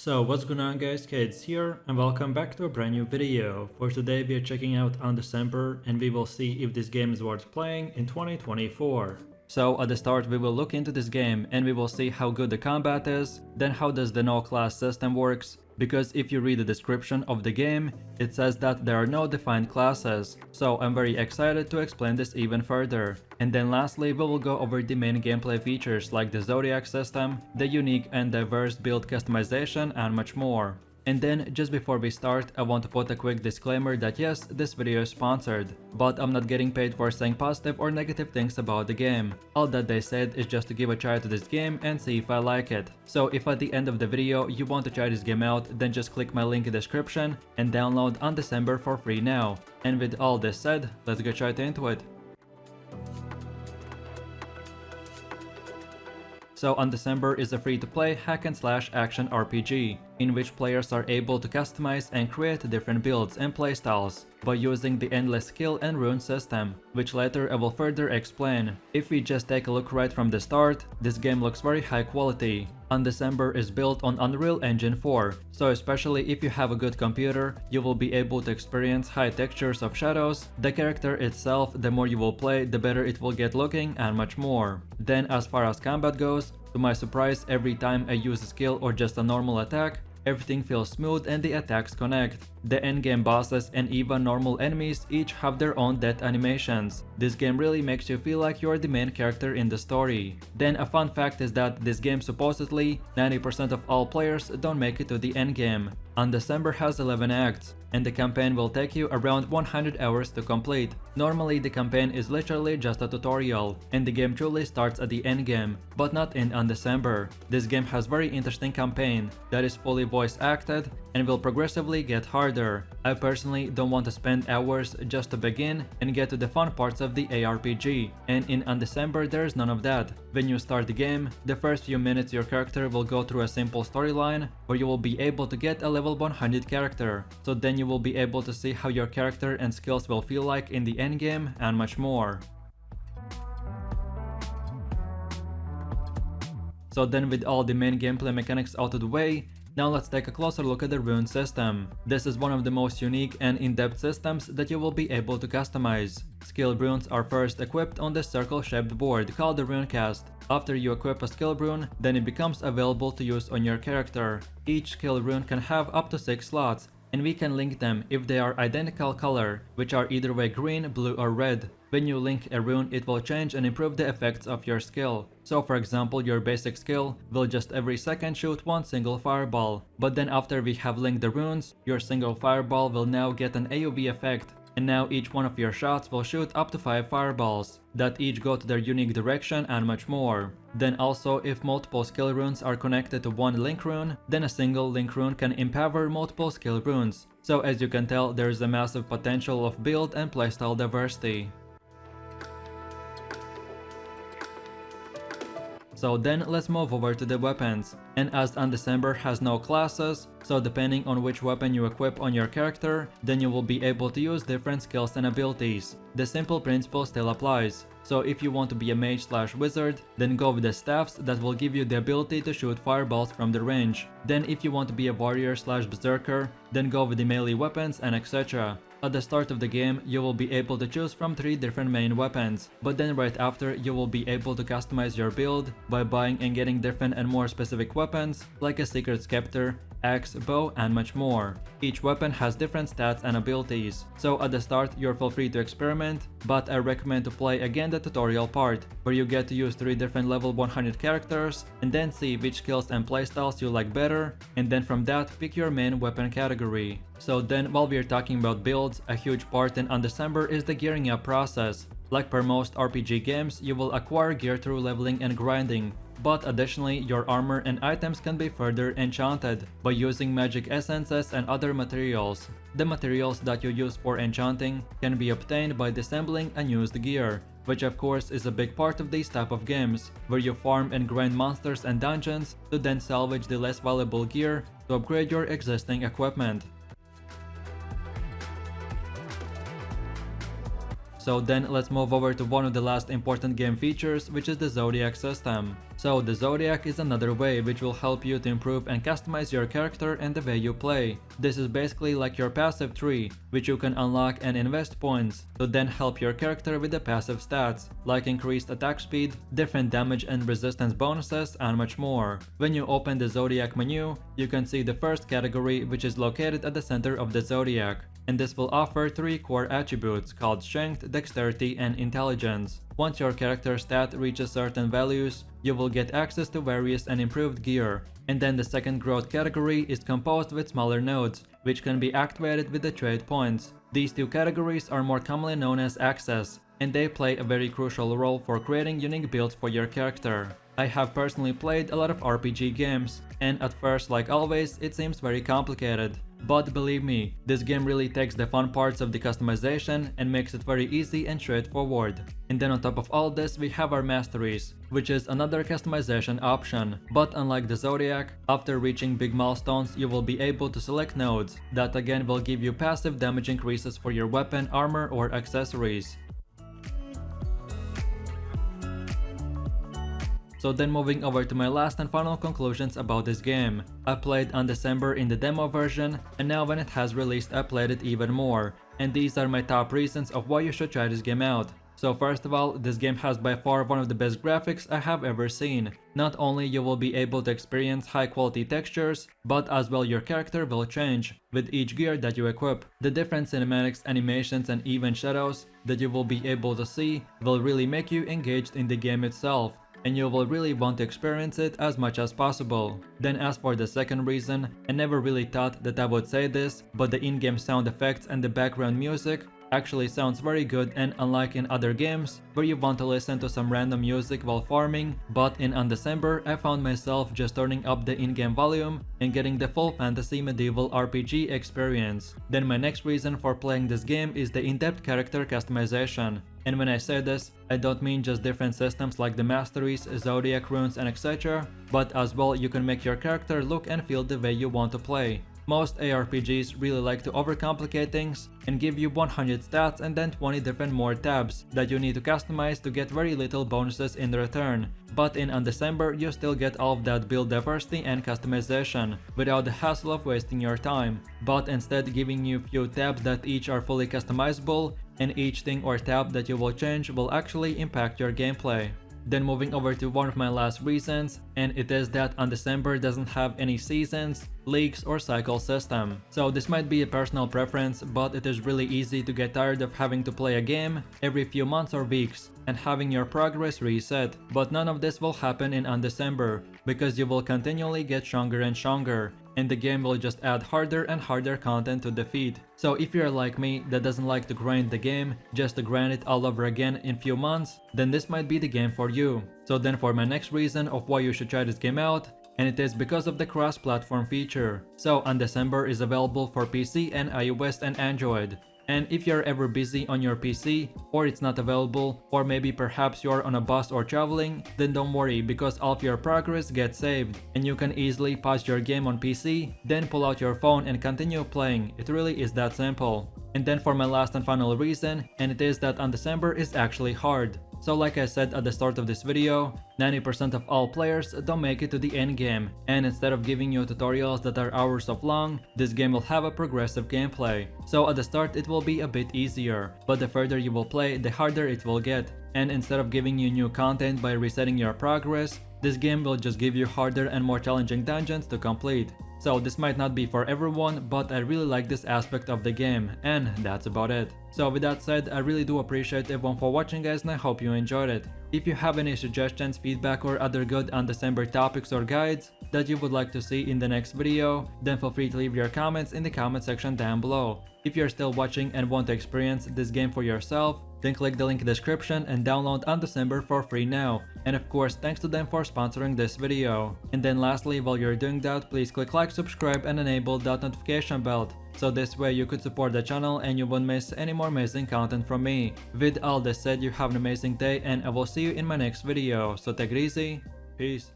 So what's going on guys, Kids here and welcome back to a brand new video. For today we are checking out Undecember and we will see if this game is worth playing in 2024. So at the start we will look into this game and we will see how good the combat is, then how does the no class system works, because if you read the description of the game, it says that there are no defined classes, so I'm very excited to explain this even further. And then lastly we will go over the main gameplay features like the zodiac system, the unique and diverse build customization and much more. And then, just before we start, I want to put a quick disclaimer that yes, this video is sponsored, but I'm not getting paid for saying positive or negative things about the game. All that they said is just to give a try to this game and see if I like it. So if at the end of the video you want to try this game out, then just click my link in the description and download Undecember for free now. And with all this said, let's get right into it. So Undecember is a free-to-play hack-and-slash action RPG, in which players are able to customize and create different builds and playstyles by using the endless skill and rune system, which later I will further explain. If we just take a look right from the start, this game looks very high quality. Undecember is built on Unreal Engine 4, so especially if you have a good computer, you will be able to experience high textures of shadows, the character itself, the more you will play, the better it will get looking and much more. Then as far as combat goes, to my surprise, every time I use a skill or just a normal attack, everything feels smooth and the attacks connect. The endgame bosses and even normal enemies each have their own death animations. This game really makes you feel like you're the main character in the story. Then a fun fact is that this game supposedly 90% of all players don't make it to the endgame. Undecember has 11 acts, and the campaign will take you around 100 hours to complete. Normally the campaign is literally just a tutorial, and the game truly starts at the endgame, but not in Undecember. This game has very interesting campaign that is fully voice acted and will progressively get harder. I personally don't want to spend hours just to begin and get to the fun parts of the ARPG, and in Undecember there is none of that. When you start the game, the first few minutes your character will go through a simple storyline where you will be able to get a level 100 character, so then you will be able to see how your character and skills will feel like in the endgame and much more. So then with all the main gameplay mechanics out of the way, now let's take a closer look at the rune system. This is one of the most unique and in-depth systems that you will be able to customize. Skill runes are first equipped on this circle-shaped board called the runecast. After you equip a skill rune, then it becomes available to use on your character. Each skill rune can have up to 6 slots, and we can link them if they are identical color, which are either way green, blue or red. When you link a rune, it will change and improve the effects of your skill. So for example, your basic skill will just every second shoot one single fireball, but then after we have linked the runes, your single fireball will now get an AoV effect. And now each one of your shots will shoot up to 5 fireballs, that each go to their unique direction and much more. Then also, if multiple skill runes are connected to one link rune, then a single link rune can empower multiple skill runes. So as you can tell, there is a massive potential of build and playstyle diversity. So then let's move over to the weapons, and as Undecember has no classes, so depending on which weapon you equip on your character, then you will be able to use different skills and abilities. The simple principle still applies, so if you want to be a mage/wizard, then go with the staffs that will give you the ability to shoot fireballs from the range. Then if you want to be a warrior/berserker, then go with the melee weapons and etc. At the start of the game, you will be able to choose from 3 different main weapons, but then right after you will be able to customize your build by buying and getting different and more specific weapons, like a secret scepter, axe, bow and much more. Each weapon has different stats and abilities, so at the start you're feel free to experiment, but I recommend to play again the tutorial part, where you get to use 3 different level 100 characters and then see which skills and playstyles you like better, and then from that pick your main weapon category. So then while we are talking about builds, a huge part in Undecember is the gearing up process. Like per most RPG games, you will acquire gear through leveling and grinding, but additionally your armor and items can be further enchanted by using magic essences and other materials. The materials that you use for enchanting can be obtained by disassembling unused gear, which of course is a big part of these type of games, where you farm and grind monsters and dungeons to then salvage the less valuable gear to upgrade your existing equipment. So then let's move over to one of the last important game features, which is the zodiac system. So the zodiac is another way which will help you to improve and customize your character and the way you play. This is basically like your passive tree, which you can unlock and invest points to then help your character with the passive stats, like increased attack speed, different damage and resistance bonuses, and much more. When you open the zodiac menu, you can see the first category, which is located at the center of the zodiac, and this will offer 3 core attributes called strength, dexterity, and intelligence. Once your character stat reaches certain values, you will get access to various and improved gear. And then the second growth category is composed with smaller nodes, which can be activated with the trade points. These 2 categories are more commonly known as access, and they play a very crucial role for creating unique builds for your character. I have personally played a lot of RPG games, and at first, like always, it seems very complicated. But believe me, this game really takes the fun parts of the customization and makes it very easy and straightforward. And then on top of all this, we have our masteries, which is another customization option. But unlike the zodiac, after reaching big milestones, you will be able to select nodes that again will give you passive damage increases for your weapon, armor, or accessories. So then moving over to my last and final conclusions about this game. I played Undecember in the demo version, and now when it has released I played it even more. And these are my top reasons of why you should try this game out. So first of all, this game has by far one of the best graphics I have ever seen. Not only you will be able to experience high quality textures, but as well your character will change with each gear that you equip. The different cinematics, animations, and even shadows that you will be able to see will really make you engaged in the game itself, and you will really want to experience it as much as possible. Then as for the second reason, I never really thought that I would say this, but the in-game sound effects and the background music actually sounds very good, and unlike in other games where you want to listen to some random music while farming, but in Undecember I found myself just turning up the in-game volume and getting the full fantasy medieval RPG experience. Then my next reason for playing this game is the in-depth character customization. And when I say this, I don't mean just different systems like the masteries, zodiac runes, and etc, but as well you can make your character look and feel the way you want to play. Most ARPGs really like to overcomplicate things and give you 100 stats and then 20 different more tabs that you need to customize to get very little bonuses in return. But in Undecember, you still get all of that build diversity and customization without the hassle of wasting your time, but instead giving you few tabs that each are fully customizable, and each thing or tab that you will change will actually impact your gameplay. Then moving over to one of my last reasons, and it is that Undecember doesn't have any seasons, leagues, or cycle system. So this might be a personal preference, but it is really easy to get tired of having to play a game every few months or weeks and having your progress reset. But none of this will happen in Undecember, because you will continually get stronger and stronger, and the game will just add harder and harder content to defeat. So if you're like me that doesn't like to grind the game just to grind it all over again in few months, then this might be the game for you. So then for my next reason of why you should try this game out, and it is because of the cross-platform feature. So Undecember is available for PC and iOS and Android. And if you're ever busy on your PC, or it's not available, or maybe perhaps you're on a bus or traveling, then don't worry, because all of your progress gets saved, and you can easily pause your game on PC, then pull out your phone and continue playing. It really is that simple. And then for my last and final reason, and it is that Undecember is actually hard. So like I said at the start of this video, 90% of all players don't make it to the end game, and instead of giving you tutorials that are hours of long, this game will have a progressive gameplay. So at the start it will be a bit easier, but the further you will play, the harder it will get. And instead of giving you new content by resetting your progress, this game will just give you harder and more challenging dungeons to complete. So this might not be for everyone, but I really like this aspect of the game, and that's about it. So with that said, I really do appreciate everyone for watching, guys, and I hope you enjoyed it. If you have any suggestions, feedback, or other good Undecember topics or guides that you would like to see in the next video, then feel free to leave your comments in the comment section down below. If you're still watching and want to experience this game for yourself, then click the link in the description and download Undecember for free now. And of course, thanks to them for sponsoring this video. And then lastly, while you're doing that, please click like, subscribe, and enable that notification bell, so this way you could support the channel and you won't miss any more amazing content from me. With all this said, you have an amazing day, and I will see you in my next video. So take it easy, peace.